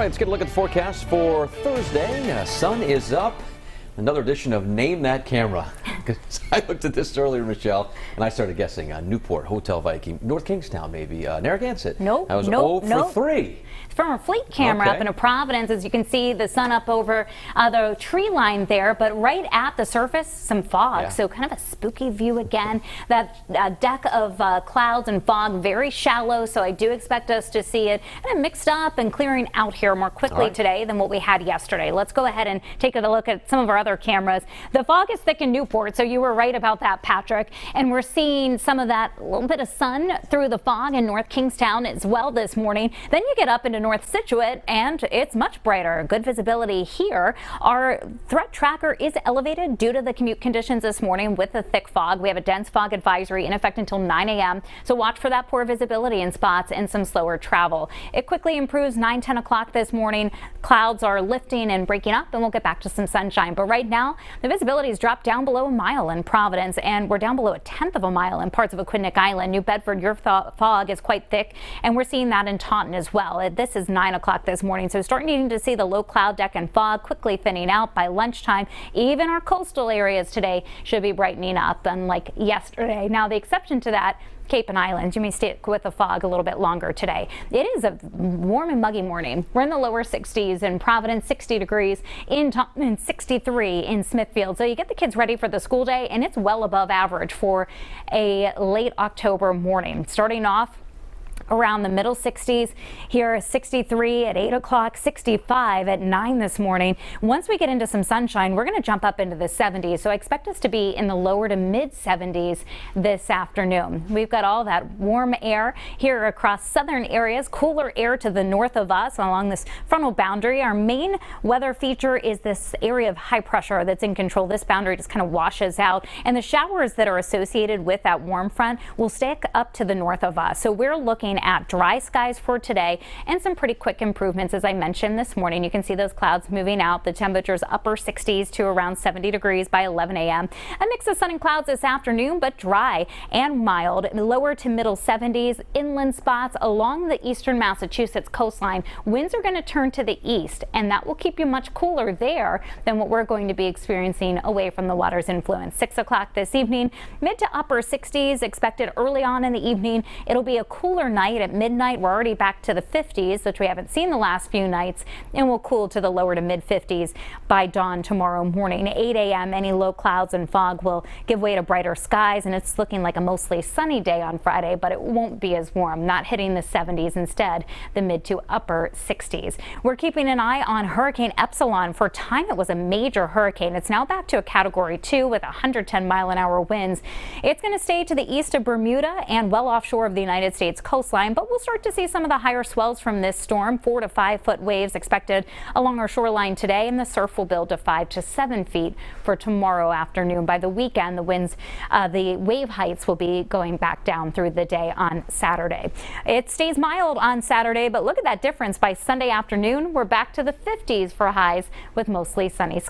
right, let's get a look at the forecast for Thursday. Sun is up. Another edition of Name That Camera. I looked at this earlier, Michelle, and I started guessing. Newport, Hotel Viking, North Kingstown, maybe. Narragansett. Nope. I was nope, 0 for 3. It's from our fleet camera up in Providence. As you can see, the sun up over the tree line there, but right at the surface, some fog. Yeah. So kind of a spooky view again. That deck of clouds and fog, very shallow. So I do expect us to see it kind of mixed up and clearing out here more quickly today than what we had yesterday. Let's go ahead and take a look at some of our other cameras. The fog is thick in Newport, so you were right about that, Patrick. And we're seeing some of that little bit of sun through the fog in North Kingstown as well this morning. Then you get up into North Scituate and it's much brighter. Good visibility here. Our threat tracker is elevated due to the commute conditions this morning with the thick fog. We have a dense fog advisory in effect until 9 a.m. So watch for that poor visibility in spots and some slower travel. It quickly improves 9-10 o'clock this morning. Clouds are lifting and breaking up and we'll get back to some sunshine. But right now the visibility has dropped down below a mile in Providence and we're down below 1/10 of a mile in parts of Aquidneck Island. New Bedford, your fog is quite thick and we're seeing that in Taunton as well. This is 9 o'clock this morning, so starting to see the low cloud deck and fog quickly thinning out by lunchtime. Even our coastal areas today should be brightening up, unlike yesterday. Now, the exception to that, Cape and Islands, you may stick with the fog a little bit longer today. It is a warm and muggy morning. We're in the lower 60s in Providence, 60 degrees in Taunton, 63 in Smithfield. So you get the kids ready for the school day, and it's well above average for a late October morning. Starting off around the middle 60s here, 63 at 8 o'clock, 65 at 9 this morning. Once we get into some sunshine, we're going to jump up into the 70s. So I expect us to be in the lower to mid 70s this afternoon. We've got all that warm air here across southern areas, cooler air to the north of us along this frontal boundary. Our main weather feature is this area of high pressure that's in control. This boundary just kind of washes out, and the showers that are associated with that warm front will stick up to the north of us. So we're looking at dry skies for today and some pretty quick improvements. As I mentioned this morning, you can see those clouds moving out. The temperatures upper 60s to around 70 degrees by 11 a.m. A mix of sun and clouds this afternoon, but dry and mild. Lower to middle 70s. Inland spots along the eastern Massachusetts coastline. Winds are going to turn to the east, and that will keep you much cooler there than what we're going to be experiencing away from the water's influence. 6 o'clock this evening, mid to upper 60s expected early on in the evening. It'll be a cooler night. At midnight, we're already back to the 50s, which we haven't seen the last few nights, and we'll cool to the lower to mid 50s by dawn tomorrow morning. 8 a.m. any low clouds and fog will give way to brighter skies, and it's looking like a mostly sunny day on Friday, but it won't be as warm, not hitting the 70s, instead the mid to upper 60s. We're keeping an eye on Hurricane Epsilon. For a time it was a major hurricane. It's now back to a category 2 with 110-mile-an-hour winds. It's going to stay to the east of Bermuda and well offshore of the United States coastline, but we'll start to see some of the higher swells from this storm. 4 to 5 foot waves expected along our shoreline today, and the surf will build to 5 to 7 feet for tomorrow afternoon. By the weekend, the winds, the wave heights will be going back down through the day on Saturday. It stays mild on Saturday, but look at that difference. By Sunday afternoon, we're back to the 50s for highs with mostly sunny skies.